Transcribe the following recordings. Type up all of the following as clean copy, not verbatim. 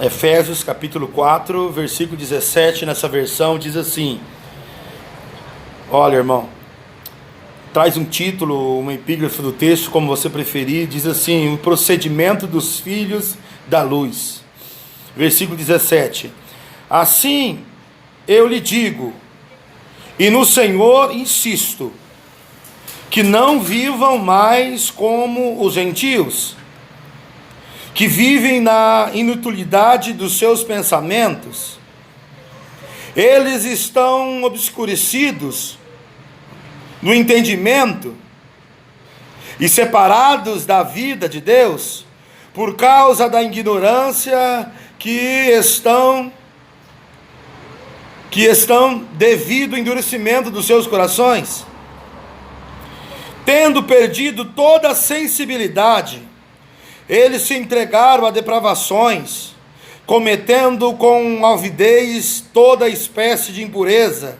Efésios capítulo 4, versículo 17, nessa versão diz assim: olha, irmão, traz um título, uma epígrafe do texto, como você preferir, diz assim: o procedimento dos filhos da luz. Versículo 17: assim eu lhe digo, e no Senhor insisto, que não vivam mais como os gentios, que vivem na inutilidade dos seus pensamentos. Eles estão obscurecidos no entendimento e separados da vida de Deus por causa da ignorância que estão devido ao endurecimento dos seus corações. Tendo perdido toda a sensibilidade, eles se entregaram a depravações, cometendo com avidez toda espécie de impureza.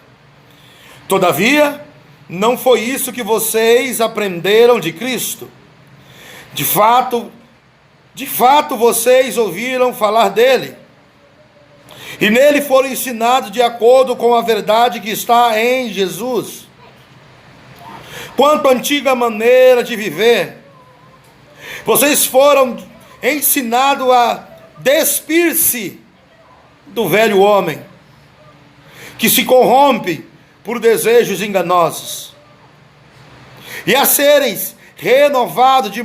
Todavia, não foi isso que vocês aprenderam de Cristo. De fato, vocês ouviram falar dele, e nele foram ensinados de acordo com a verdade que está em Jesus. Quanto à antiga maneira de viver, vocês foram ensinados a despir-se do velho homem, que se corrompe por desejos enganosos, e a serem renovados no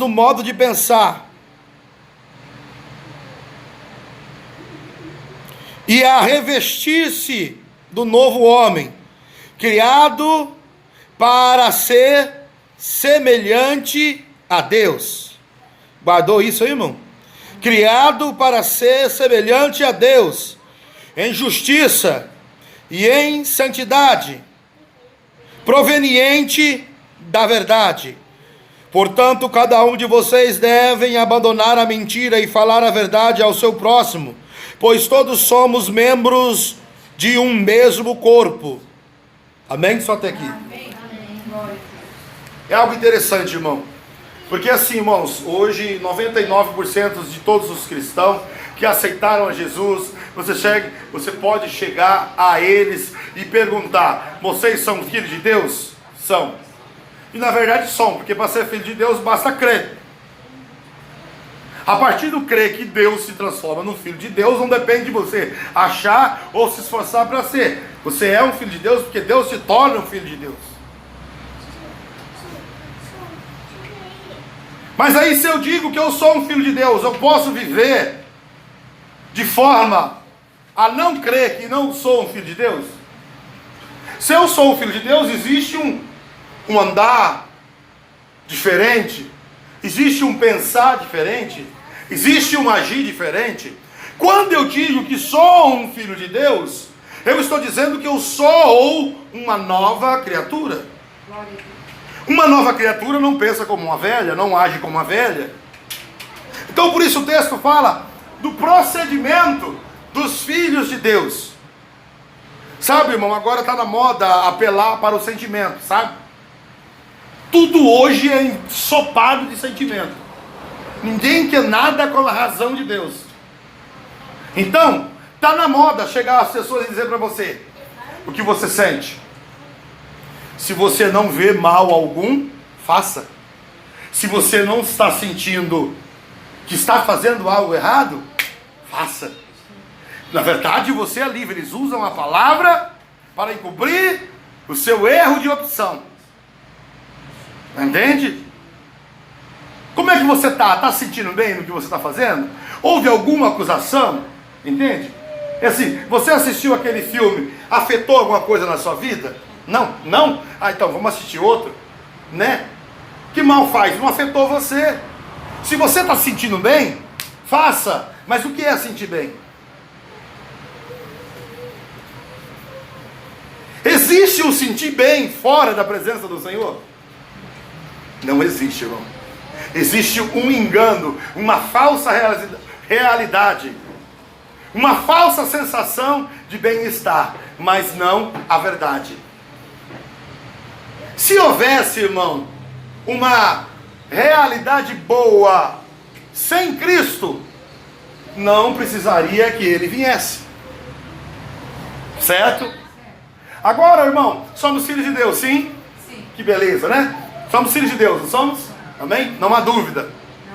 modo de pensar, e a revestir-se do novo homem, criado para ser semelhante a Deus. Guardou isso aí, irmão? Criado para ser semelhante a Deus, em justiça e em santidade, proveniente da verdade. Portanto, cada um de vocês deve abandonar a mentira e falar a verdade ao seu próximo, pois todos somos membros de um mesmo corpo. Amém? Só até aqui. Amém. É algo interessante, irmão, porque assim, irmãos, hoje 99% de todos os cristãos que aceitaram a Jesus, você pode chegar a eles e perguntar: vocês são filhos de Deus? São. E na verdade são, porque para ser filho de Deus basta crer. A partir do crer que Deus se transforma no filho de Deus, não depende de você achar ou se esforçar para ser. Você é um filho de Deus porque Deus se torna um filho de Deus. Mas aí, se eu digo que eu sou um filho de Deus, eu posso viver de forma a não crer que não sou um filho de Deus? Se eu sou um filho de Deus, existe um andar diferente, existe um pensar diferente, existe um agir diferente. Quando eu digo que sou um filho de Deus, eu estou dizendo que eu sou uma nova criatura. Uma nova criatura não pensa como uma velha, não age como uma velha. Então por isso o texto fala do procedimento dos filhos de Deus. Sabe, irmão, agora está na moda apelar para o sentimento, sabe? Tudo hoje é ensopado de sentimento. Ninguém quer nada com a razão de Deus. Então, está na moda chegar as pessoas e dizer para você o que você sente. Se você não vê mal algum, faça. Se você não está sentindo que está fazendo algo errado, faça. Na verdade, você é livre. Eles usam a palavra para encobrir o seu erro de opção. Entende? Como é que você está? Está se sentindo bem no que você está fazendo? Houve alguma acusação? Entende? É assim, você assistiu aquele filme, afetou alguma coisa na sua vida? Não? Não? Ah, então vamos assistir outro, né? Que mal faz? Não afetou você. Se você está se sentindo bem, faça. Mas o que é sentir bem? Existe um sentir bem fora da presença do Senhor? Não existe, irmão. Existe um engano, uma falsa realidade, uma falsa sensação de bem-estar, mas não a verdade. Se houvesse, irmão, uma realidade boa sem Cristo, não precisaria que ele viesse. Certo? Agora, irmão, somos filhos de Deus, sim? Sim. Que beleza, né? Somos filhos de Deus, não somos? Amém? Não há dúvida.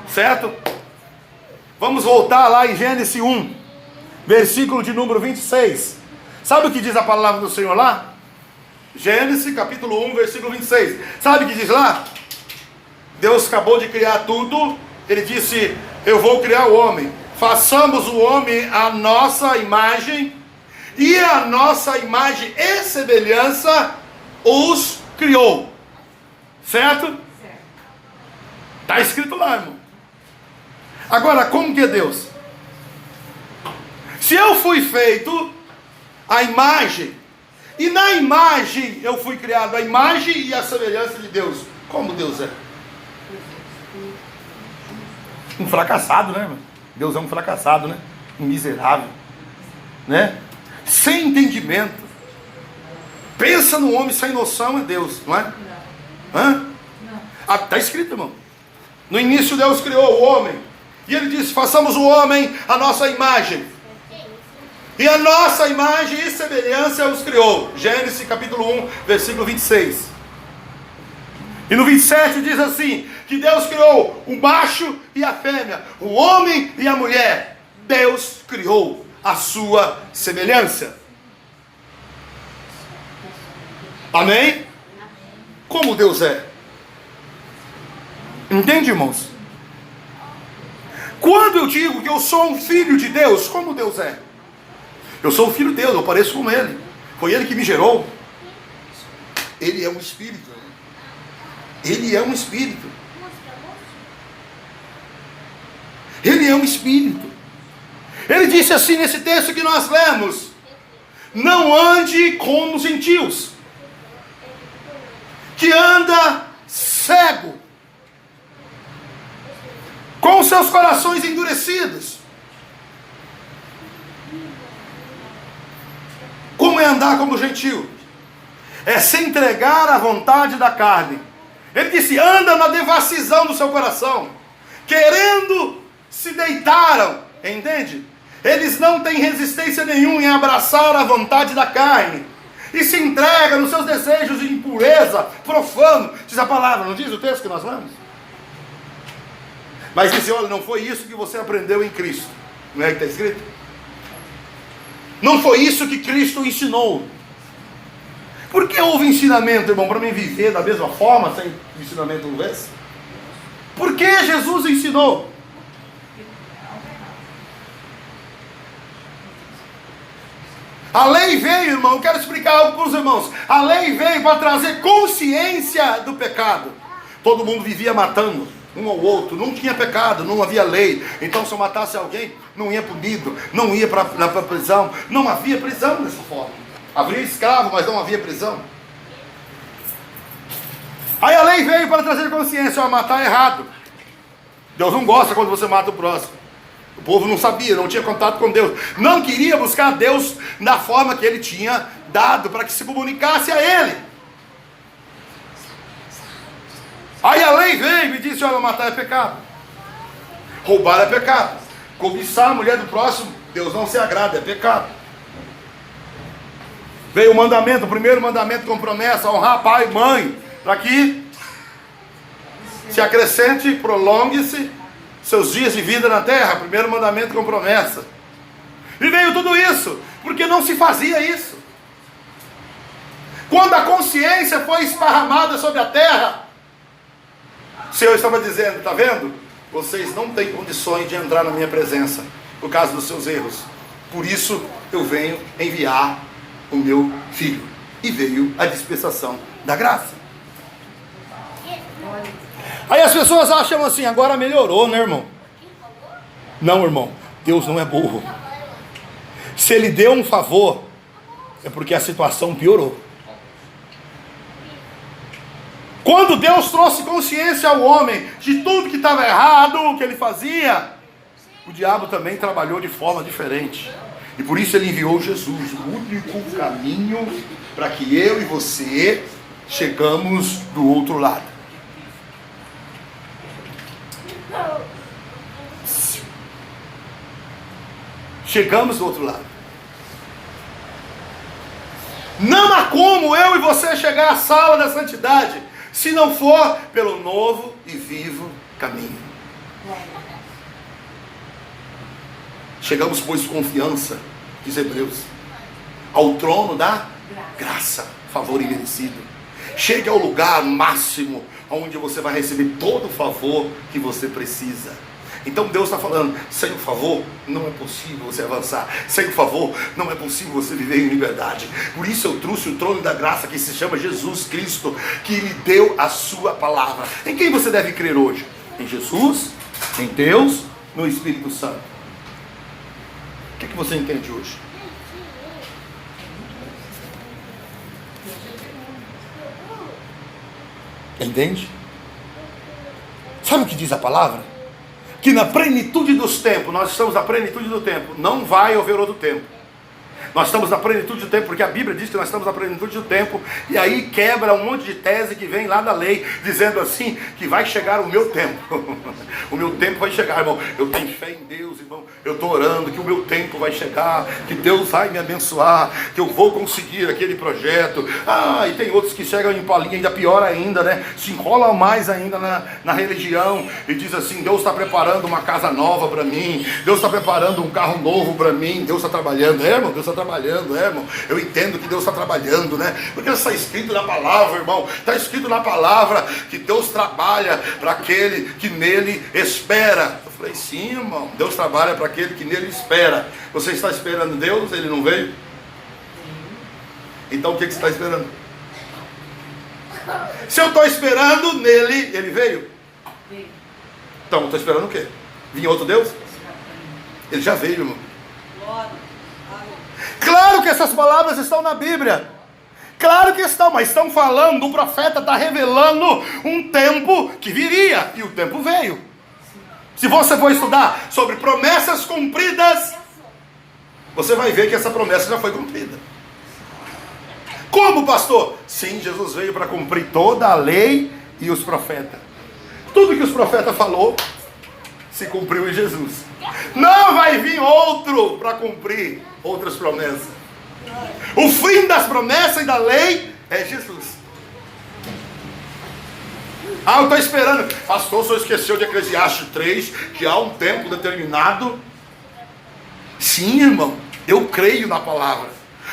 Certo? Vamos voltar lá em Gênesis 1, versículo de número 26. Sabe o que diz a palavra do Senhor lá? Gênesis capítulo 1, versículo 26. Sabe o que diz lá? Deus acabou de criar tudo. Ele disse: eu vou criar o homem. Façamos o homem à nossa imagem, e a nossa imagem e semelhança os criou. Certo? Está escrito lá, irmão. Agora, como que é Deus? Se eu fui feito a imagem, e na imagem eu fui criado, a imagem e a semelhança de Deus, como Deus é? Um fracassado, né, irmão? Deus é um fracassado, né? Um miserável, né? Sem entendimento. Pensa no homem sem noção, é Deus, não é? Hã? Está escrito, irmão. No início Deus criou o homem, e ele disse: façamos o homem a nossa imagem, e a nossa imagem e semelhança os criou. Gênesis capítulo 1, versículo 26. E no 27 diz assim, que Deus criou o macho e a fêmea, o homem e a mulher. Deus criou a sua semelhança. Amém? Como Deus é? Entende, irmãos? Quando eu digo que eu sou um filho de Deus, como Deus é? Eu sou um filho de Deus, eu pareço com Ele. Foi Ele que me gerou. Ele é um espírito. Ele é um espírito. Ele é um espírito. Ele disse assim nesse texto que nós lemos: não ande como os gentios, que anda cego, com seus corações endurecidos. Como é andar como gentio? É se entregar à vontade da carne. Ele disse: anda na devassidão do seu coração, querendo se deitaram, entende? Eles não têm resistência nenhuma em abraçar a vontade da carne, e se entrega nos seus desejos de impureza, profano, diz a palavra, não diz o texto que nós lemos? Mas disse: olha, não foi isso que você aprendeu em Cristo. Não é que está escrito? Não foi isso que Cristo ensinou. Por que houve ensinamento, irmão? Para mim viver da mesma forma, sem ensinamento um vez? Por que Jesus ensinou? A lei veio, irmão, eu quero explicar algo para os irmãos. A lei veio para trazer consciência do pecado. Todo mundo vivia matando um ao outro, não tinha pecado, não havia lei. Então se eu matasse alguém, não ia punido, não ia para a prisão. Não havia prisão dessa forma. Havia escravo, mas não havia prisão. Aí a lei veio para trazer consciência: ó, matar é errado. Deus não gosta quando você mata o próximo. O povo não sabia, não tinha contato com Deus, não queria buscar Deus da forma que Ele tinha dado para que se comunicasse a Ele. Aí a lei veio e disse: olha, matar é pecado, roubar é pecado, cobiçar a mulher do próximo, Deus não se agrada, é pecado. Veio o mandamento, o primeiro mandamento com promessa: honrar pai e mãe, para que se acrescente, prolongue-se seus dias de vida na terra. Primeiro mandamento com promessa. E veio tudo isso porque não se fazia isso. Quando a consciência foi esparramada sobre a terra, o Senhor estava dizendo: está vendo? Vocês não têm condições de entrar na minha presença por causa dos seus erros. Por isso eu venho enviar o meu filho. E veio a dispensação da graça. Aí as pessoas acham assim: agora melhorou, né, irmão? Não, irmão, Deus não é burro. Se Ele deu um favor, é porque a situação piorou. Quando Deus trouxe consciência ao homem de tudo que estava errado, o que ele fazia, o diabo também trabalhou de forma diferente. E por isso Ele enviou Jesus, o único caminho para que eu e você chegamos do outro lado. chegamos do outro lado. Não há como eu e você chegar à sala da santidade se não for pelo novo e vivo caminho. Chegamos, pois, confiança, diz Hebreus, ao trono da graça, favor imerecido. Chegue ao lugar máximo, onde você vai receber todo o favor que você precisa. Então Deus está falando, sem o favor não é possível você avançar, sem o favor não é possível você viver em liberdade. Por isso eu trouxe o trono da graça, que se chama Jesus Cristo, que lhe deu a sua palavra. Em quem você deve crer hoje? Em Jesus, em Deus, no Espírito Santo. O que você entende hoje? Entende? Sabe o que diz a palavra? Que na plenitude dos tempos, nós estamos na plenitude do tempo, não vai haver outro tempo. Nós estamos na plenitude do tempo, porque a Bíblia diz que nós estamos na plenitude do tempo, e aí quebra um monte de tese que vem lá da lei, dizendo assim, que vai chegar o meu tempo. O meu tempo vai chegar, irmão. Eu tenho fé em Deus, irmão. Eu estou orando que o meu tempo vai chegar, que Deus vai me abençoar, que eu vou conseguir aquele projeto. E tem outros que chegam em palinha, ainda pior ainda, né? Se enrolam mais ainda na religião, e diz assim, Deus está preparando uma casa nova para mim, Deus está preparando um carro novo para mim, Deus está trabalhando. Irmão, Deus está trabalhando, irmão. Eu entendo que Deus está trabalhando, né? Porque está escrito na palavra, irmão. Está escrito na palavra que Deus trabalha para aquele que nele espera. Eu falei, sim, irmão. Deus trabalha para aquele que nele espera. Você está esperando Deus? Ele não veio? Então o que você está esperando? Se eu estou esperando nele, ele veio? Então eu estou esperando o quê? Vinha outro Deus? Ele já veio, irmão. Claro que essas palavras estão na Bíblia. Claro que estão, mas estão falando, o profeta está revelando um tempo que viria, e o tempo veio. Se você for estudar sobre promessas cumpridas, você vai ver que essa promessa já foi cumprida. Como, pastor? Sim, Jesus veio para cumprir toda a lei e os profetas. Tudo que os profetas falou se cumpriu em Jesus. Não vai vir outro para cumprir outras promessas. O fim das promessas e da lei é Jesus. Eu estou esperando. Pastor, o senhor esqueceu de Eclesiastes 3, que há um tempo determinado. Sim, irmão, eu creio na palavra.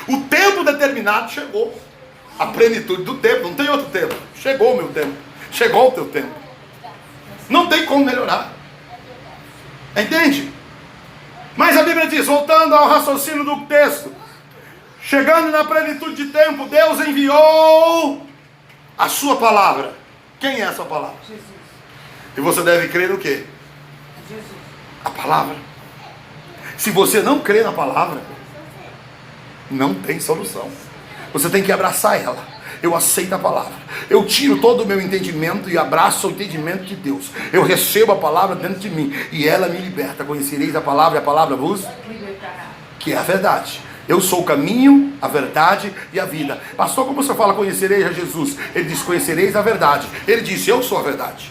O tempo determinado chegou. A plenitude do tempo, não tem outro tempo. Chegou o meu tempo. Chegou o teu tempo. Não tem como melhorar. Entende? Mas a Bíblia diz, voltando ao raciocínio do texto, chegando na plenitude de tempo, Deus enviou a sua palavra. Quem é essa palavra? Jesus. E você deve crer no quê? Jesus. A palavra. Se você não crê na palavra, não tem solução. Você tem que abraçar ela. Eu aceito a palavra. Eu tiro todo o meu entendimento e abraço o entendimento de Deus. Eu recebo a palavra dentro de mim e ela me liberta. Conhecereis a palavra e a palavra vos libertará. Que é a verdade. Eu sou o caminho, a verdade e a vida. Pastor, como você fala conhecereis a Jesus? Ele diz conhecereis a verdade. Ele diz eu sou a verdade.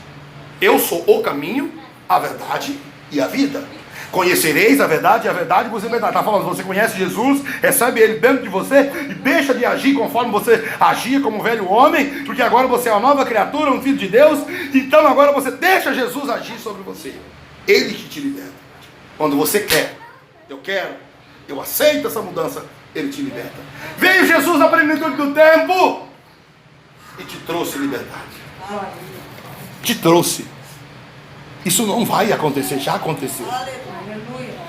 Eu sou o caminho, a verdade e a vida. Conhecereis a verdade e a verdade vos libertará. Está falando, você conhece Jesus, recebe Ele dentro de você e deixa de agir conforme você agia como um velho homem, porque agora você é uma nova criatura, um filho de Deus. Então agora você deixa Jesus agir sobre você. Ele que te liberta. Quando você quer, eu quero, eu aceito essa mudança, Ele te liberta. Veio Jesus na plenitude do tempo e te trouxe liberdade. Te trouxe. Isso não vai acontecer, já aconteceu.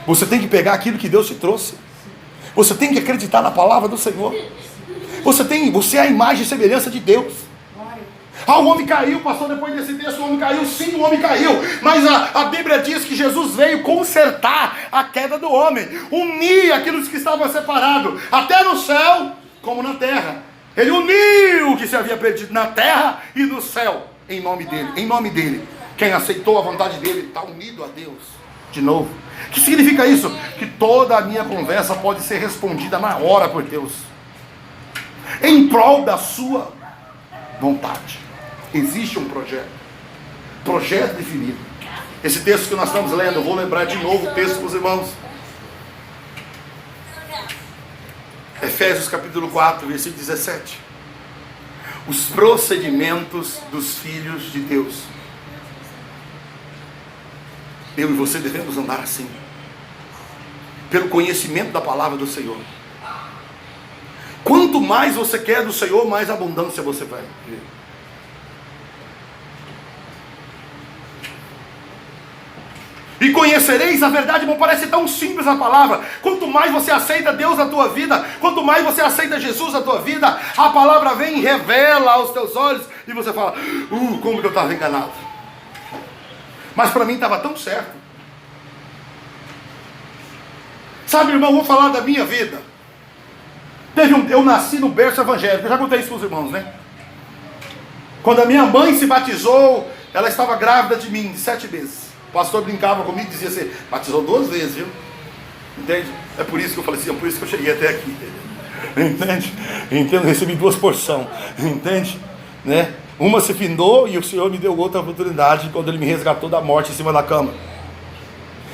Você tem que pegar aquilo que Deus te trouxe. Você tem que acreditar na palavra do Senhor. Você é a imagem e semelhança de Deus. O homem caiu, pastor, depois desse texto, o homem caiu. Sim, o homem caiu. Mas a Bíblia diz que Jesus veio consertar a queda do homem. Unir aqueles que estavam separados, até no céu como na terra. Ele uniu o que se havia perdido na terra e no céu. Em nome dele, em nome dele. Quem aceitou a vontade dele está unido a Deus. De novo. O que significa isso? Que toda a minha conversa pode ser respondida na hora por Deus. Em prol da sua vontade. Existe um projeto. Projeto definido. Esse texto que nós estamos lendo, eu vou lembrar de novo o texto para os irmãos. Efésios capítulo 4, versículo 17. Os procedimentos dos filhos de Deus. Eu e você devemos andar assim, pelo conhecimento da palavra do Senhor. Quanto mais você quer do Senhor, mais abundância você vai ver. E conhecereis a verdade. Bom, parece tão simples a palavra. Quanto mais você aceita Deus na tua vida, quanto mais você aceita Jesus na tua vida, a palavra vem e revela aos teus olhos, e você fala, como que eu estava enganado. Mas para mim estava tão certo. Sabe, irmão, vou falar da minha vida. Eu nasci no berço evangélico. Eu já contei isso para os irmãos, né? Quando a minha mãe se batizou, ela estava grávida de mim, 7 meses. O pastor brincava comigo e dizia assim, batizou 2 vezes, viu? Entende? É por isso que eu falei assim, é por isso que eu cheguei até aqui. Entende? Entendo, recebi 2 porções. Entende? Né? Uma se findou e o Senhor me deu outra oportunidade quando Ele me resgatou da morte em cima da cama.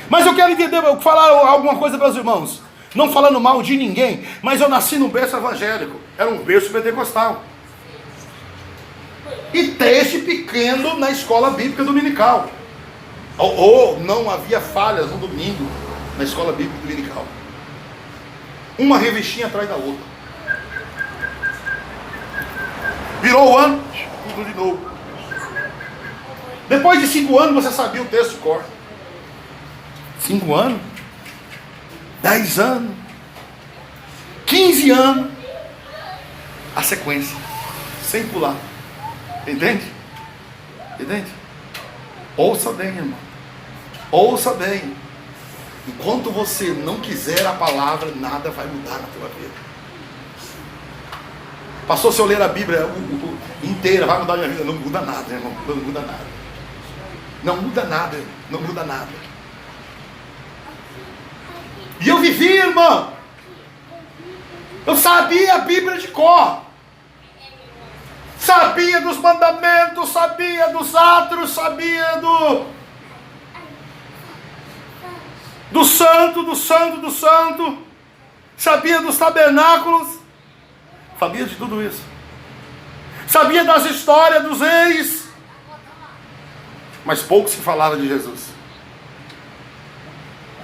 Mas eu quero entender, eu falar alguma coisa para os irmãos. Não falando mal de ninguém, mas eu nasci num berço evangélico. Era um berço pentecostal. E desde pequeno na escola bíblica dominical. Não havia falhas no domingo na escola bíblica dominical. Uma revistinha atrás da outra. Virou o ano, tudo de novo. Depois de 5 anos você sabia o texto de cor. 5 anos, 10 anos, 15 anos, a sequência, sem pular. Entende? Entende? Ouça bem, irmão. Ouça bem. Enquanto você não quiser a palavra, nada vai mudar na tua vida. Pastor, se eu ler a Bíblia inteira, vai mudar a minha vida? Não muda nada, irmão. Não muda nada. Não muda nada, irmão. Não muda nada. E eu vivi, irmão. Eu sabia a Bíblia de cor. Sabia dos mandamentos, sabia dos atos, sabia do santo. Sabia dos tabernáculos. Sabia de tudo isso. Sabia das histórias dos reis. Mas pouco se falava de Jesus.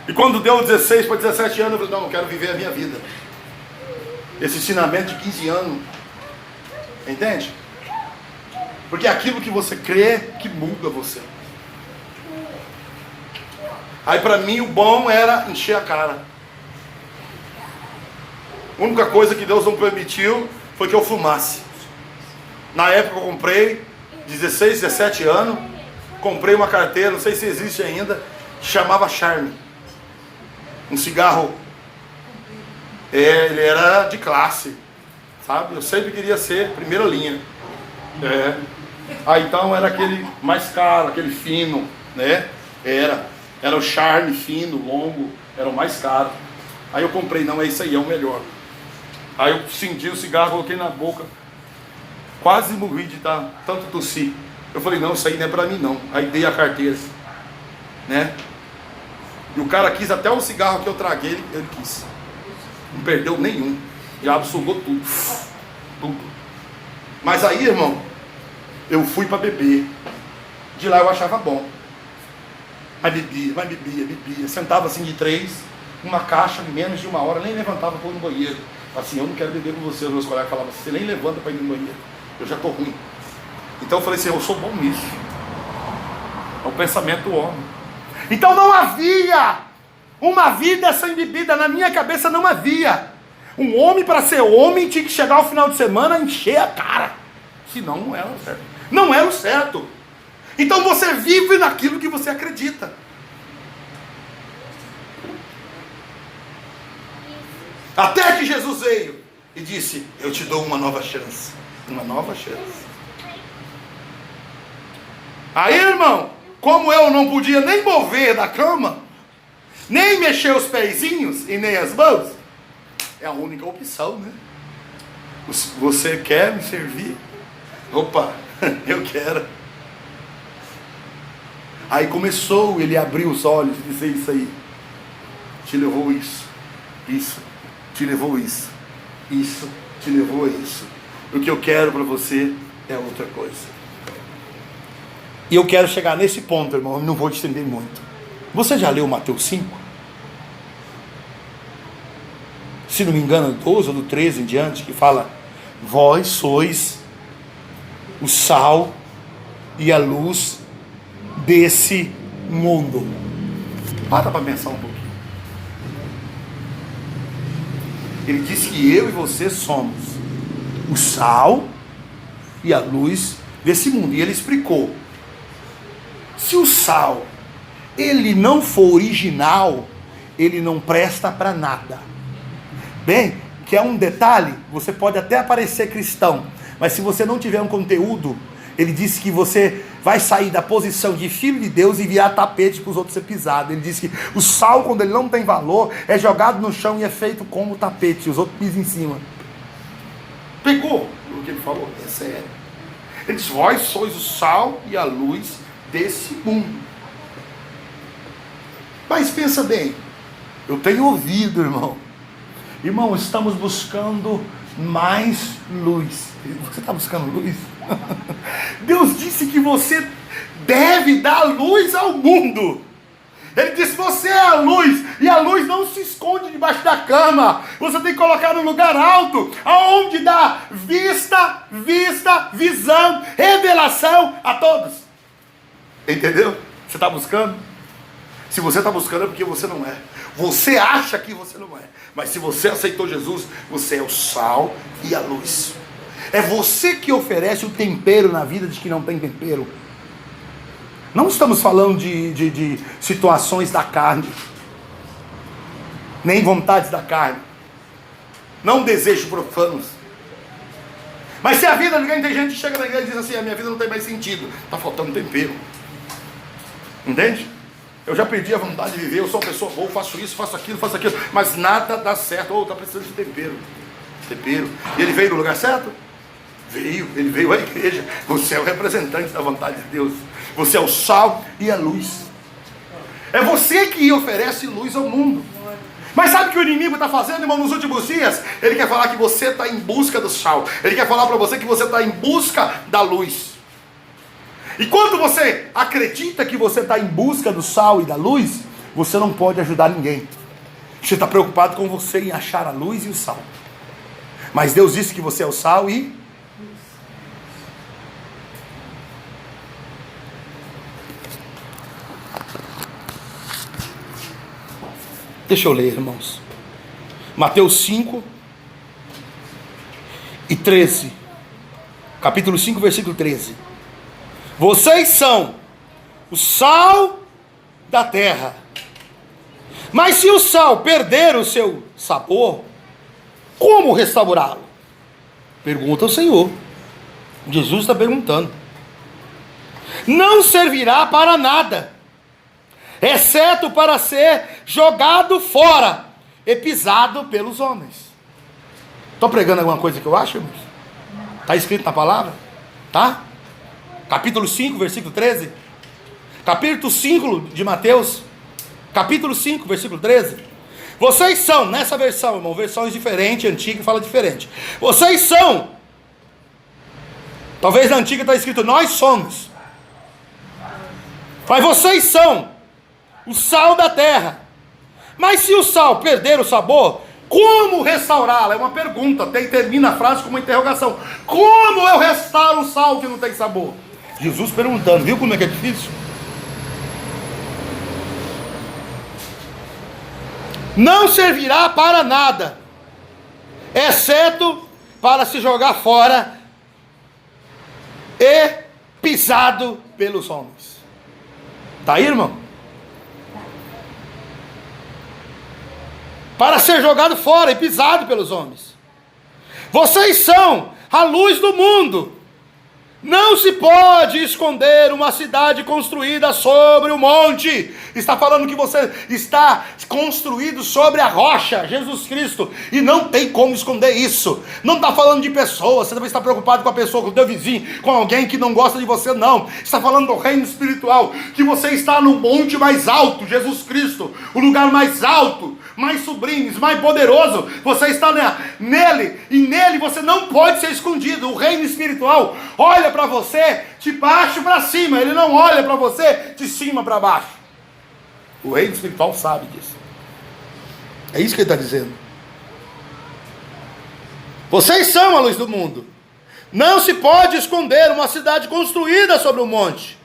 E quando deu 16 para 17 anos, eu falei, não, eu quero viver a minha vida. Esse ensinamento de 15 anos. Entende? Porque é aquilo que você crê que muda você. Aí para mim o bom era encher a cara. A única coisa que Deus não permitiu foi que eu fumasse. Na época eu comprei, 16, 17 anos, comprei uma carteira, não sei se existe ainda, chamava Charme. Um cigarro, ele era de classe, sabe? Eu sempre queria ser primeira linha. Então era aquele mais caro, aquele fino, né? Era o Charme fino, longo, era o mais caro. Aí eu comprei, não, é isso aí, é o melhor. Aí eu senti o cigarro, coloquei na boca, quase morri de tanto tossir. Eu falei, não, isso aí não é pra mim não. Aí dei a carteira, né? E o cara quis até o cigarro que eu traguei, ele quis. Não perdeu nenhum. O diabo sugou tudo. Tudo. Mas aí, irmão, eu fui para beber. De lá eu achava bom. Mas bebia. Sentava assim de 3, uma caixa, em menos de 1 hora, nem levantava para ir no banheiro. Assim, eu não quero beber com você. Os meus colegas falavam, você nem levanta para ir no banheiro. Eu já estou ruim. Então eu falei assim, eu sou bom nisso. É o pensamento do homem. Então não havia uma vida sem bebida. Na minha cabeça não havia. Um homem, para ser homem, tinha que chegar ao final de semana e encher a cara. Senão não era o certo. Não era o certo. Então você vive naquilo que você acredita. Até que Jesus veio e disse, eu te dou uma nova chance. Uma nova chance. Aí, irmão, como eu não podia nem mover da cama, nem mexer os pezinhos e nem as mãos, é a única opção, né? Você quer me servir? Opa, eu quero. Aí começou, ele abriu os olhos e disse, isso aí, te levou isso, te levou isso. isso te levou a isso. O que eu quero para você é outra coisa. E eu quero chegar nesse ponto, irmão, eu não vou te estender muito. Você já leu Mateus 5? Se não me engano, 12 ou do 13 em diante, que fala: vós sois o sal e a luz desse mundo. Para pensar um pouquinho. Ele disse que eu e você somos o sal e a luz desse mundo. E ele explicou: se o sal ele não for original, ele não presta para nada. Bem, que é um detalhe, você pode até parecer cristão, mas se você não tiver um conteúdo, ele disse que você vai sair da posição de filho de Deus e virar tapete para os outros ser pisado. Ele disse que o sal, quando ele não tem valor, é jogado no chão e é feito como tapete, os outros pisam em cima. Pegou o que ele falou? É sério. Ele diz: vós sois o sal e a luz desse mundo. Mas pensa bem, eu tenho ouvido, irmão, estamos buscando mais luz. Você está buscando luz? Deus disse que você deve dar luz ao mundo. Ele disse: você é a luz, e a luz não se esconde debaixo da cama. Você tem que colocar no lugar alto, aonde dá visão, revelação a todos. Entendeu? Você está buscando? Se você está buscando é porque você não é. Você acha que você não é. Mas se você aceitou Jesus, você é o sal e a luz. É você que oferece o tempero na vida de que não tem tempero. Não estamos falando de situações da carne, nem vontades da carne, não desejos profanos. Mas se a vida de alguém, tem gente que chega na igreja e diz assim: a minha vida não tem mais sentido, está faltando tempero. Entende? Eu já perdi a vontade de viver, eu sou uma pessoa boa, faço isso, faço aquilo, mas nada dá certo. Ou está precisando de tempero. E ele veio no lugar certo? Ele veio à igreja. Você é o representante da vontade de Deus. Você é o sal e a luz. É você que oferece luz ao mundo. Mas sabe o que o inimigo está fazendo, irmão, nos últimos dias? Ele quer falar que você está em busca do sal. Ele quer falar para você que você está em busca da luz. E quando você acredita que você está em busca do sal e da luz, você não pode ajudar ninguém. Você está preocupado com você em achar a luz e o sal. Mas Deus disse que você é o sal e... Deixa eu ler, irmãos. Mateus 5 e 13. Capítulo 5, versículo 13. Vocês são o sal da terra. Mas se o sal perder o seu sabor, como restaurá-lo? Pergunta o Senhor. Jesus está perguntando. Não servirá para nada, exceto para ser jogado fora e pisado pelos homens. Estou pregando alguma coisa que eu acho, irmãos? Está escrito na palavra? Tá? Capítulo 5, versículo 13. Capítulo 5 de Mateus. Capítulo 5, versículo 13. Vocês são, nessa versão, irmão, versões diferentes, antiga fala diferente. Vocês são. Talvez na antiga está escrito nós somos. Mas vocês são o sal da terra. Mas se o sal perder o sabor, como restaurá-lo? É uma pergunta, termina a frase com uma interrogação. Como eu restauro o sal que não tem sabor? Jesus perguntando, viu como é que é difícil? Não servirá para nada, exceto para se jogar fora e pisado pelos homens. Está aí, irmão? Para ser jogado fora e pisado pelos homens. Vocês são a luz do mundo. Não se pode esconder uma cidade construída sobre o monte. Está falando que você está construído sobre a rocha, Jesus Cristo, e não tem como esconder isso. Não está falando de pessoas, você deve estar preocupado com a pessoa, com o teu vizinho, com alguém que não gosta de você, não. Está falando do reino espiritual, que você está no monte mais alto, Jesus Cristo, o lugar mais alto, mais sublime, mais poderoso. Você está nele, e nele você não pode ser escondido. O reino espiritual olha para você de baixo para cima, ele não olha para você de cima para baixo. O reino espiritual sabe disso. É isso que ele está dizendo. Vocês são a luz do mundo. Não se pode esconder uma cidade construída sobre um monte.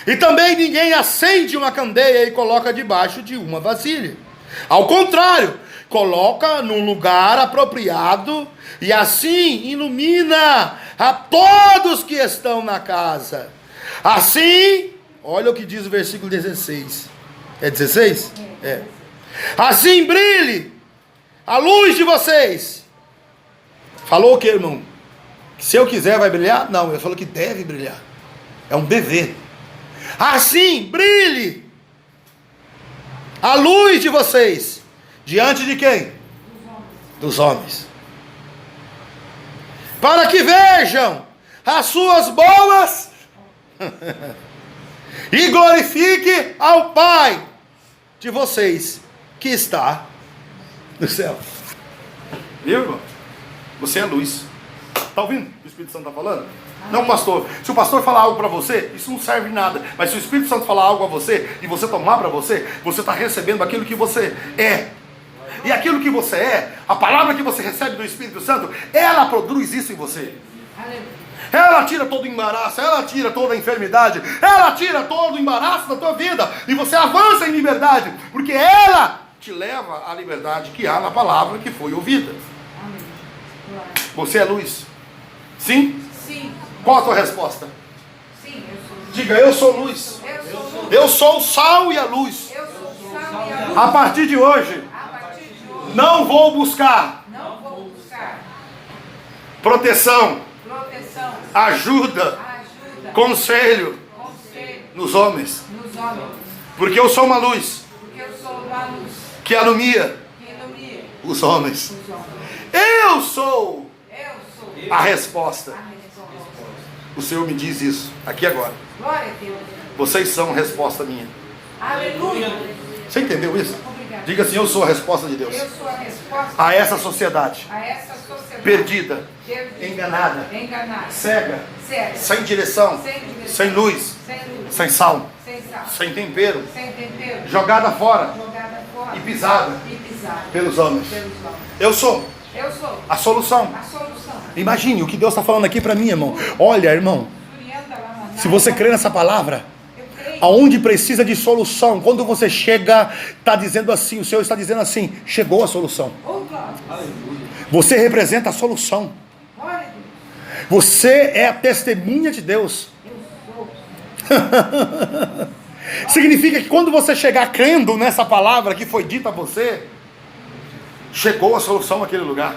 E também ninguém acende uma candeia e coloca debaixo de uma vasilha. Ao contrário, coloca num lugar apropriado e assim ilumina a todos que estão na casa. Assim, olha o que diz o versículo 16. É 16? É. Assim brilhe a luz de vocês. Falou o que, irmão? Que se eu quiser vai brilhar? Não, ele falou que deve brilhar. É um dever. Assim brilhe a luz de vocês. Diante de quem? Dos homens. Para que vejam as suas boas e glorifique ao Pai de vocês que está no céu. Viu, irmão? Você é luz. Está ouvindo o que o Espírito Santo está falando? Não, pastor. Se o pastor falar algo para você, isso não serve de nada. Mas se o Espírito Santo falar algo a você e você tomar para você, você está recebendo aquilo que você é. E aquilo que você é, a palavra que você recebe do Espírito Santo, ela produz isso em você. Ela tira todo o embaraço, ela tira toda a enfermidade, ela tira todo o embaraço da tua vida, e você avança em liberdade, porque ela te leva à liberdade que há na palavra que foi ouvida. Você é luz? Sim? Sim. Qual a tua resposta? Sim, eu sou luz. Diga, eu sou luz. Eu sou o sal e a luz. Eu sou o sal e a luz. A partir de hoje, A partir de hoje, não vou buscar não vou buscar proteção, ajuda, ajuda, conselho conselho nos homens, nos homens, porque eu sou uma luz porque eu sou uma luz que alumia que ilumina os homens. os homens. Eu sou Eu sou a resposta. a resposta. O Senhor me diz isso aqui agora. Glória a Deus. Vocês são resposta minha. Aleluia. Você entendeu isso? Obrigada. Diga assim, eu sou a resposta de Deus Eu sou a resposta a essa sociedade a essa sociedade perdida, perdida, enganada, enganada, cega, cega, sem direção, sem direção, sem luz, sem luz, sem sal, sem sal, sem tempero, sem tempero, jogada fora jogada fora e pisada pelos homens. pelos homens. Eu sou Eu sou a solução. a solução. Imagine o que Deus está falando aqui para mim, irmão. Olha, irmão, se você crê nessa palavra, Eu creio. aonde precisa de solução, quando você chega, está dizendo assim, o Senhor está dizendo assim, chegou a solução. Oh, glória. Você representa a solução. Glória a Deus. Você é a testemunha de Deus. Eu sou. Significa que quando você chegar crendo nessa palavra que foi dita a você, chegou a solução naquele lugar.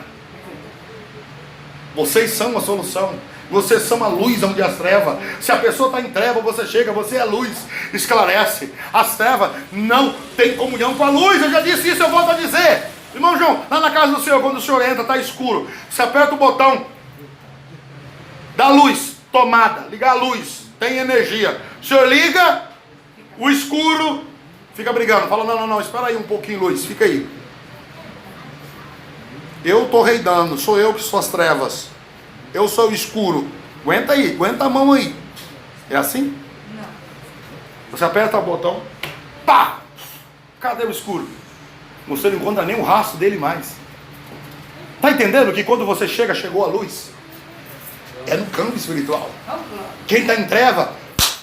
Vocês são a solução. Vocês são a luz onde as trevas. Se a pessoa está em treva, você chega, você é a luz, esclarece. As trevas não têm comunhão com a luz. Eu já disse isso, eu volto a dizer. Irmão João, lá na casa do Senhor, quando o Senhor entra, está escuro. Você aperta o botão da luz, tomada, ligar a luz, tem energia. O Senhor liga, o escuro fica brigando. Fala, não, espera aí um pouquinho, luz, fica aí. Eu estou reinando, sou eu que sou as trevas. Eu sou o escuro. Aguenta aí, aguenta a mão aí. É assim? Não. Você aperta o botão, pá! Cadê o escuro? Você não encontra nem o rastro dele mais. Está entendendo que quando você chega, chegou a luz? É no campo espiritual. Oh, glória. Quem está em treva,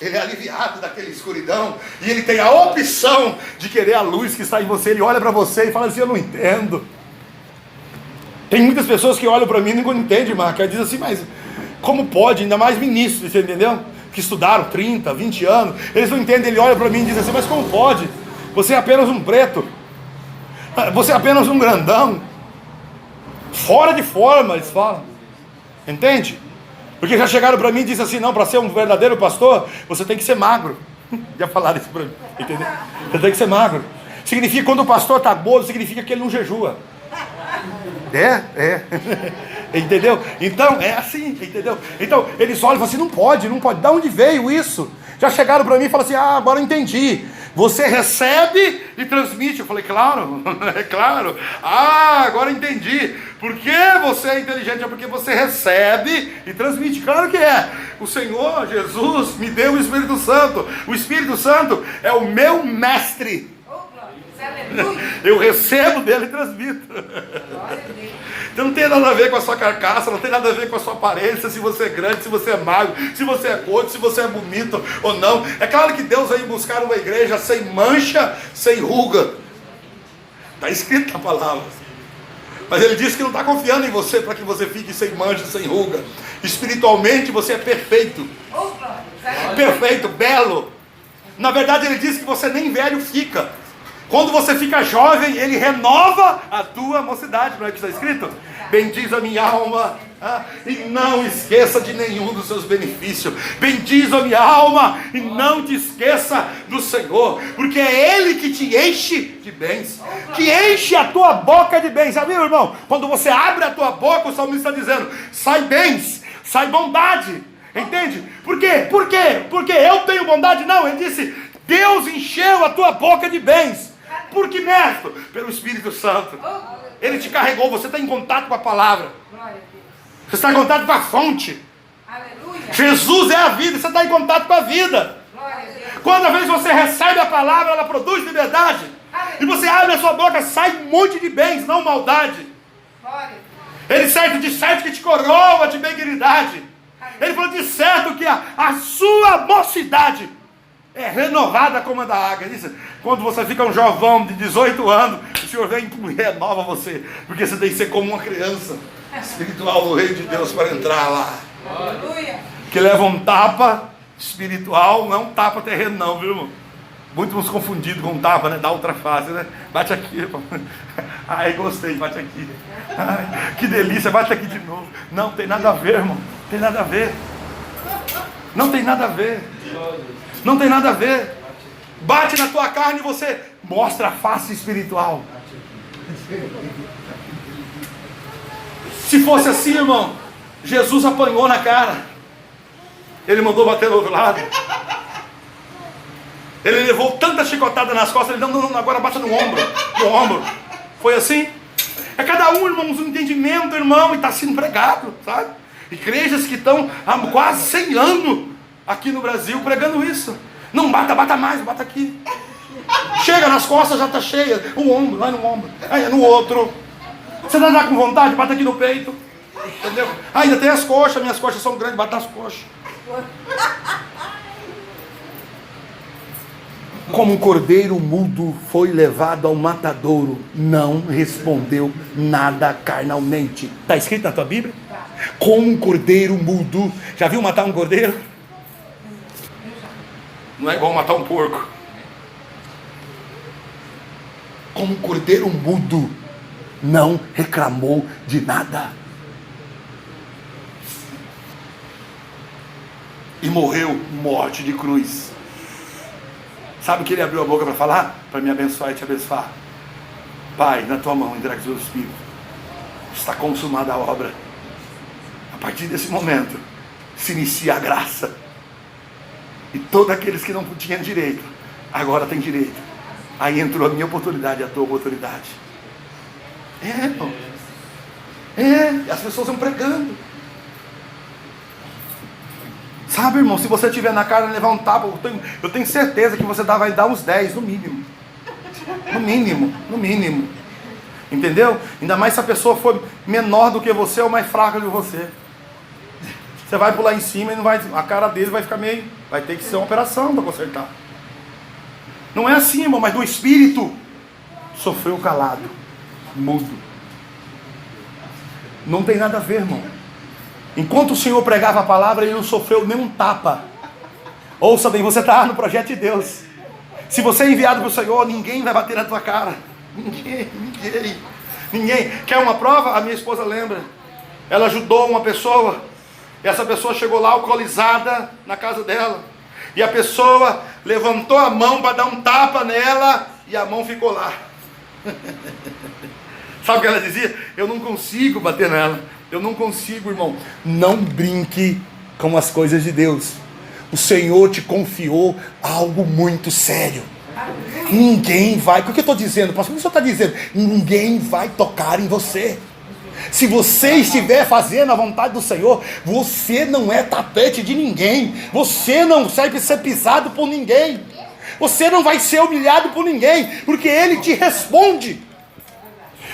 ele é aliviado daquela escuridão. E ele tem a opção de querer a luz que está em você. Ele olha para você e fala assim, eu não entendo. Tem muitas pessoas que olham para mim e não entendem, Marca. Dizem assim, mas como pode? Ainda mais ministros, você entendeu? Que estudaram 30, 20 anos. Eles não entendem, ele olha para mim e diz assim, mas como pode? Você é apenas um preto. Você é apenas um grandão. Fora de forma, eles falam. Entende? Porque já chegaram para mim e disseram assim, não, para ser um verdadeiro pastor, você tem que ser magro. Já falaram isso para mim, entendeu? Você tem que ser magro. Significa que quando o pastor está gordo, significa que ele não jejua. Entendeu? Então, é assim, entendeu? Então, eles olham e falam assim, não pode. De onde veio isso? Já chegaram para mim e falaram assim, agora eu entendi. Você recebe e transmite. Eu falei, claro, é claro. Agora eu entendi. Por que você é inteligente? É porque você recebe e transmite. Claro que é. O Senhor Jesus me deu o Espírito Santo. O Espírito Santo é o meu mestre. Eu recebo dele e transmito. Então não tem nada a ver com a sua carcaça, não tem nada a ver com a sua aparência, se você é grande, se você é magro, se você é gordo, se você é bonito ou não. É claro que Deus veio buscar uma igreja sem mancha, sem ruga. Está escrito na palavra. Mas ele disse que não está confiando em você para que você fique sem mancha, sem ruga. Espiritualmente você é perfeito. Perfeito, belo. Na verdade ele disse que você nem velho fica. Quando você fica jovem, ele renova a tua mocidade, não é que está escrito? Bendiz a minha alma, e não esqueça de nenhum dos seus benefícios. Bendiz a minha alma, e não te esqueça do Senhor, porque é Ele que te enche de bens, que enche a tua boca de bens. Sabe, meu irmão? Quando você abre a tua boca, o salmista está dizendo, sai bens, sai bondade. Entende? Por quê? Por quê? Porque eu tenho bondade? Não, ele disse, Deus encheu a tua boca de bens. Por que, mestre? Pelo Espírito Santo. Ele te carregou, você está em contato com a palavra. Você está em contato com a fonte. Jesus é a vida, você está em contato com a vida. Quando a vez você recebe a palavra, ela produz liberdade. E você abre a sua boca, sai um monte de bens, não maldade. Ele certo de certo que te coroa de benignidade. Ele falou de certo que a sua mocidade é renovada como a da águia. Diz, quando você fica um jovão de 18 anos, o Senhor vem e renova você. Porque você tem que ser como uma criança espiritual do reino de Deus para entrar lá. Aleluia. Que leva um tapa espiritual, não é um tapa terreno não, viu, irmão? Muitos confundidos com um tapa, né? Da outra face, né? Bate aqui. Ai, gostei, bate aqui. Ai, que delícia, bate aqui de novo. Não tem nada a ver, irmão. Não tem nada a ver. Não tem nada a ver. Não tem nada a ver. Bate na tua carne e você mostra a face espiritual. Se fosse assim, irmão, Jesus apanhou na cara. Ele mandou bater do outro lado. Ele levou tanta chicotada nas costas. Ele não, agora bate no ombro. No ombro. Foi assim? É cada um, irmão, um entendimento, irmão, e está sendo pregado, sabe? Igrejas que estão há quase 100 anos aqui no Brasil pregando isso. Não bata, bata mais, bata aqui. Chega nas costas, já está cheia. O ombro, vai no ombro. Aí é no outro. Você não dá com vontade, bata aqui no peito. Entendeu? Ainda tem as coxas, minhas coxas são grandes, bata nas coxas. Como um cordeiro mudo foi levado ao matadouro, não respondeu nada carnalmente. Está escrito na tua Bíblia? Como um cordeiro mudo. Já viu matar um cordeiro? Não é igual matar um porco. Como um cordeiro mudo, não reclamou de nada. E morreu morte de cruz. Sabe o que ele abriu a boca para falar? Para me abençoar e te abençoar. Pai, na tua mão entrega o seu Espírito. Está consumada a obra. A partir desse momento se inicia a graça. E todos aqueles que não tinham direito, agora têm direito. Aí entrou a minha oportunidade e a tua oportunidade. Irmão. E as pessoas estão pregando. Sabe, irmão, se você tiver na cara levar um tapa, eu tenho certeza que você vai dar uns 10, no mínimo. No mínimo, no mínimo. Entendeu? Ainda mais se a pessoa for menor do que você ou mais fraca do que você. Você vai pular em cima e não vai, a cara dele vai ficar meio... Vai ter que ser uma operação para consertar. Não é assim, irmão, mas do espírito sofreu calado, mudo. Não tem nada a ver, irmão. Enquanto o Senhor pregava a palavra, ele não sofreu nenhum tapa. Ouça bem, você está no projeto de Deus. Se você é enviado para o Senhor, ninguém vai bater na tua cara. Ninguém. Quer uma prova? A minha esposa lembra. Ela ajudou uma pessoa. Essa pessoa chegou lá alcoolizada na casa dela. E a pessoa levantou a mão para dar um tapa nela e a mão ficou lá. Sabe o que ela dizia? Eu não consigo bater nela. Eu não consigo, irmão. Não brinque com as coisas de Deus. O Senhor te confiou algo muito sério. Ninguém vai... O que eu estou dizendo, pastor? O que o senhor está dizendo? Ninguém vai tocar em você. Se você estiver fazendo a vontade do Senhor, você não é tapete de ninguém. Você não serve ser pisado por ninguém. Você não vai ser humilhado por ninguém, porque Ele te responde.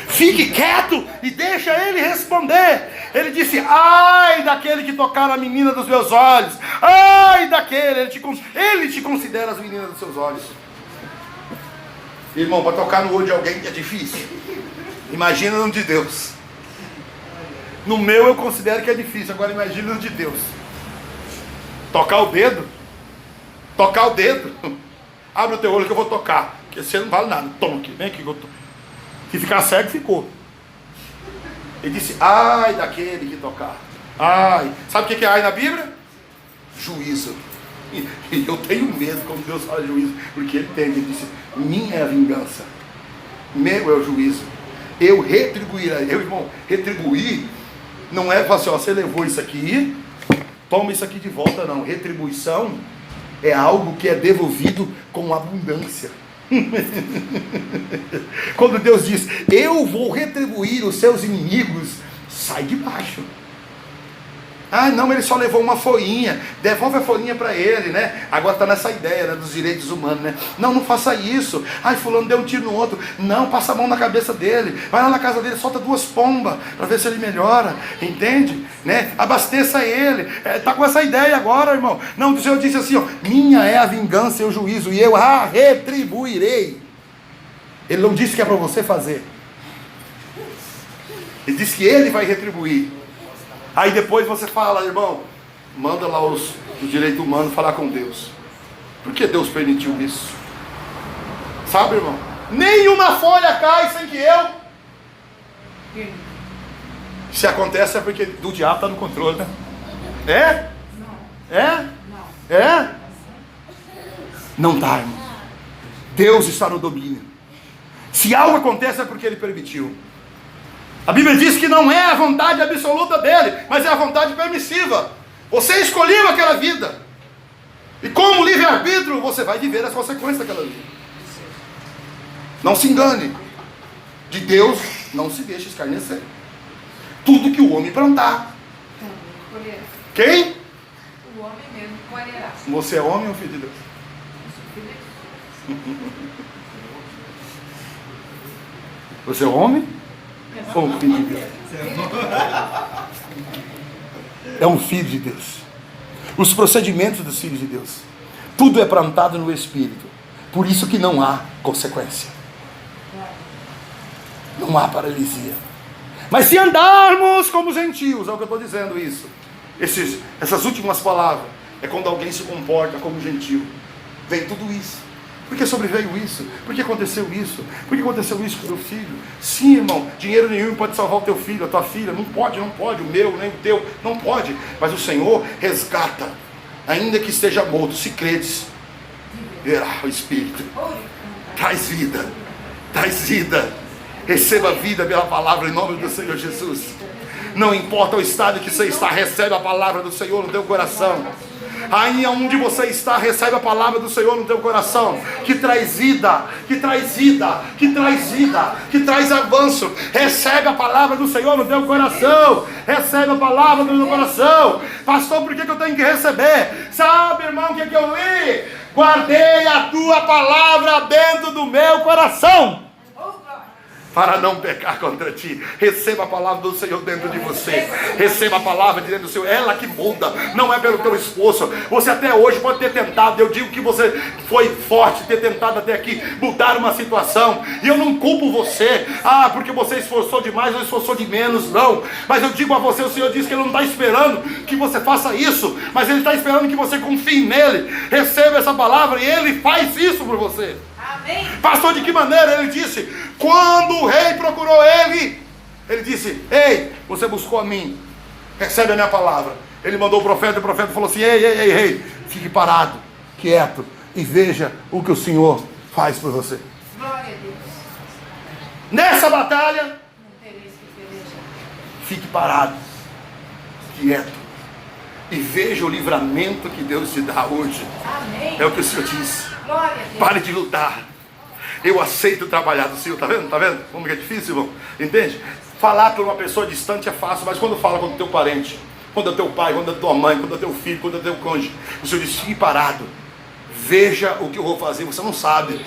Fique quieto e deixa Ele responder. Ele disse: ai daquele que tocar a menina dos meus olhos. Ai daquele, Ele te considera as meninas dos seus olhos. Irmão, para tocar no olho de alguém é difícil. Imagina no de Deus. No meu eu considero que é difícil. Agora imagina no de Deus. Tocar o dedo. Tocar o dedo. Abre o teu olho que eu vou tocar. Porque você não vale nada. Toma aqui, vem aqui que eu tô. Se ficar cego, ficou. Ele disse: ai daquele que tocar. Ai. Sabe o que é ai na Bíblia? Juízo. E eu tenho medo quando Deus fala juízo, porque Ele disse: minha é a vingança, meu é o juízo, eu retribuirei. Eu, irmão, retribuir não é falar assim: ó, você levou isso aqui, toma isso aqui de volta. Não, retribuição é algo que é devolvido com abundância. Quando Deus diz: eu vou retribuir os seus inimigos, sai de baixo. Ah, não, ele só levou uma folhinha. Devolve a folhinha para ele, né? Agora está nessa ideia, né, dos direitos humanos, né? Não, não faça isso. Ai, fulano deu um tiro no outro. Não, passa a mão na cabeça dele. Vai lá na casa dele, solta 2 pombas para ver se ele melhora. Entende? Né? Abasteça ele. Tá com essa ideia agora, irmão. Não, o Senhor disse assim, ó: minha é a vingança e o juízo, e eu a retribuirei. Ele não disse que é para você fazer. Ele disse que Ele vai retribuir. Aí depois você fala: irmão, manda lá os direitos humanos falar com Deus. Por que Deus permitiu isso? Sabe, irmão? Nenhuma folha cai sem que eu. Se acontece é porque do diabo está no controle, né? É? Não. É? Não. É? Não está, irmão. Deus está no domínio. Se algo acontece é porque Ele permitiu. A Bíblia diz que não é a vontade absoluta dele, mas é a vontade permissiva. Você escolheu aquela vida. E como livre-arbítrio, você vai viver as consequências daquela vida. Não se engane. De Deus não se deixa escarnecer. Tudo que o homem plantar. Quem? O homem mesmo colherá. Você é homem ou filho de Deus? Você é homem? Ou um filho de Deus? É um filho de Deus. Os procedimentos dos filhos de Deus, tudo é plantado no Espírito. Por isso que não há consequência. Não há paralisia. Mas se andarmos como gentios, é o que eu estou dizendo isso. Essas últimas palavras é quando alguém se comporta como gentio. Vem tudo isso. Por que sobreveio isso? Por que aconteceu isso? Por que aconteceu isso com o teu filho? Sim, irmão, dinheiro nenhum pode salvar o teu filho, a tua filha. Não pode, não pode. O meu, nem o teu, não pode. Mas o Senhor resgata, ainda que esteja morto. Se credes, verá o Espírito. Traz vida, traz vida. Receba a vida pela palavra em nome do Senhor Jesus. Não importa o estado que você está, recebe a palavra do Senhor no teu coração. Aí onde você está, recebe a palavra do Senhor no teu coração, que traz vida, que traz vida, que traz vida, que traz avanço. Recebe a palavra do Senhor no teu coração. Recebe a palavra do teu coração. Pastor, por que eu tenho que receber? Sabe, irmão, o que eu li? Guardei a tua palavra dentro do meu coração, para não pecar contra ti. Receba a palavra do Senhor dentro de você. Receba a palavra de dentro do Senhor. Ela que muda, não é pelo teu esforço. Você até hoje pode ter tentado. Eu digo que você foi forte, ter tentado até aqui mudar uma situação. E eu não culpo você. Ah, porque você esforçou demais ou esforçou de menos. Não. Mas eu digo a você, o Senhor diz que Ele não está esperando que você faça isso, mas Ele está esperando que você confie nele. Receba essa palavra e Ele faz isso por você. Amém. Pastor, de que maneira? Ele disse: quando o rei procurou ele disse: ei, você buscou a mim, recebe a minha palavra. Ele mandou o profeta falou assim: ei, fique parado, quieto, e veja o que o Senhor faz por você. Glória a Deus. Nessa batalha, Não tereis que pelejar. fique parado, quieto, e veja o livramento que Deus te dá hoje. Amém. É o que o Senhor diz. Glória a Deus. Pare de lutar. Eu aceito trabalhar do Senhor. Tá vendo? Tá vendo? Como que é difícil, irmão? Entende? Falar para uma pessoa distante é fácil, mas quando fala com o teu parente, quando é teu pai, quando é tua mãe, quando é teu filho, quando é teu cônjuge, o Senhor diz: fique parado. Veja o que eu vou fazer. Você não sabe,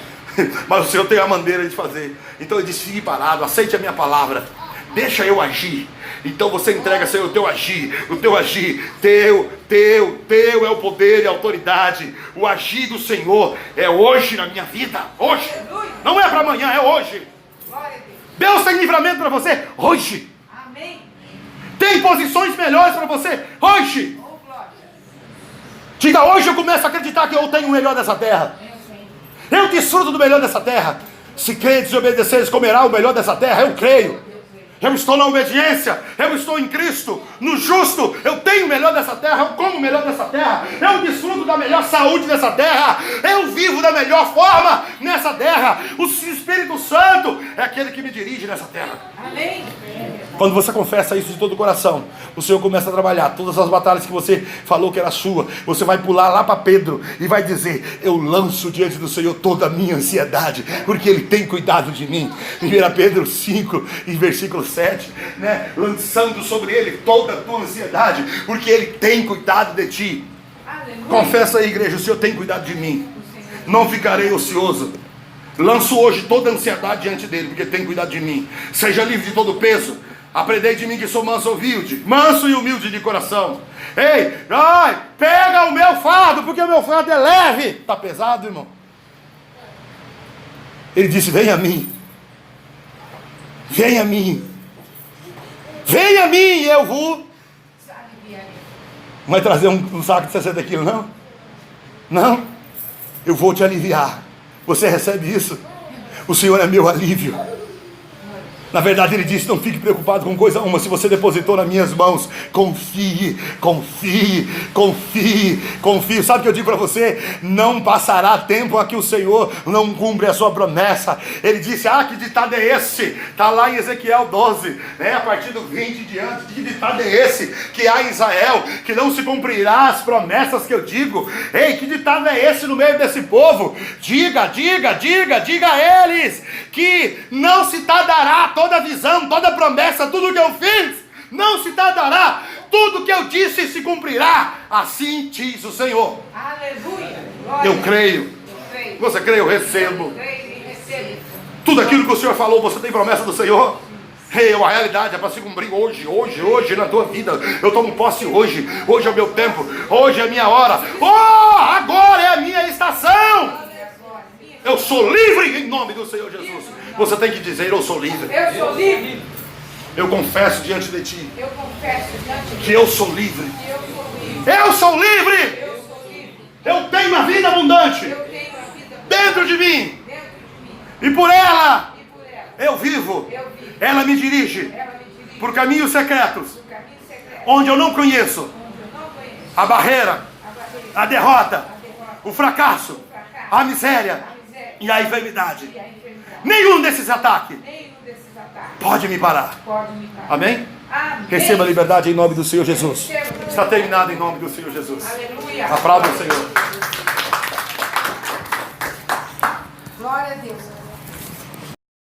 mas o Senhor tem a maneira de fazer. Então ele diz: fique parado, aceite a minha palavra. Deixa eu agir. Então você entrega, Senhor, o teu agir, teu é o poder e a autoridade. O agir do Senhor é hoje na minha vida, hoje. Não é para amanhã, é hoje. Glória a Deus. Deus tem livramento para você hoje. Amém. Tem posições melhores para você hoje. Oh, glória. Diga: hoje eu começo a acreditar que eu tenho o melhor dessa terra. Eu desfruto do melhor dessa terra. Se credes e obedeceres, comerá o melhor dessa terra. Eu creio. Eu estou na obediência, eu estou em Cristo, no justo, eu tenho o melhor dessa terra, eu como o melhor dessa terra, eu desfruto da melhor saúde dessa terra, eu vivo da melhor forma nessa terra. O Espírito Santo é aquele que me dirige nessa terra. Amém. Quando você confessa isso de todo o coração, o Senhor começa a trabalhar todas as batalhas que você falou que era sua. Você vai pular lá para Pedro e vai dizer: eu lanço diante do Senhor toda a minha ansiedade, porque Ele tem cuidado de mim. 1 Pedro 5, em versículo 7, né? Lançando sobre Ele toda a tua ansiedade, porque Ele tem cuidado de ti. Aleluia. Confessa aí, igreja: o Senhor tem cuidado de mim, não ficarei ocioso. Lanço hoje toda a ansiedade diante dele, porque tem cuidado de mim. Seja livre de todo o peso. Aprendei de mim que sou manso e humilde de coração. Ei, pega o meu fardo, porque o meu fardo é leve. Está pesado, irmão? Ele disse: vem a mim. Vem a mim. Vem a mim e eu vou. Não vai trazer um saco de 60 quilos, não? Não. Eu vou te aliviar. Você recebe isso? O Senhor é meu alívio. Na verdade ele disse: não fique preocupado com coisa uma. Se você depositou nas minhas mãos, confie. Sabe o que eu digo para você? Não passará tempo a que o Senhor não cumpre a sua promessa. Ele disse: que ditado é esse? Está lá em Ezequiel 12, né? A partir do 20 em diante. Que ditado é esse? Que há em Israel, que não se cumprirá as promessas que eu digo. Ei, que ditado é esse no meio desse povo? Diga a eles que não se tardará toda a visão, toda a promessa, tudo que eu fiz, não se tardará, tudo que eu disse se cumprirá, assim diz o Senhor. Aleluia. Eu creio. Você crê? Eu recebo. Tudo aquilo que o Senhor falou, você tem promessa do Senhor? A realidade é para se cumprir hoje na tua vida. Eu tomo posse hoje é o meu tempo, hoje é a minha hora, agora é a minha estação. Eu sou livre em nome do Senhor Jesus. Você tem que dizer: eu sou livre. Eu sou livre. Eu confesso diante de ti Eu confesso diante de que eu sou livre. que eu sou livre. Eu sou livre. Eu sou livre. Eu tenho uma vida abundante Eu tenho a vida dentro de mim. dentro de mim. E por ela E por ela eu vivo. eu vivo. Ela me dirige Ela me dirige por caminhos secretos, no caminho secreto, onde eu não conheço onde eu não conheço a barreira, a barreira, a derrota, a derrota, o fracasso, a miséria e a enfermidade. e a enfermidade. Nenhum desses ataques Nenhum desses ataques pode me parar. pode me parar. Amém? Amém. Receba a liberdade em nome do Senhor Jesus. Receba. Está terminado em nome do Senhor Jesus. Aleluia. Aplauda o Senhor. Glória a Deus.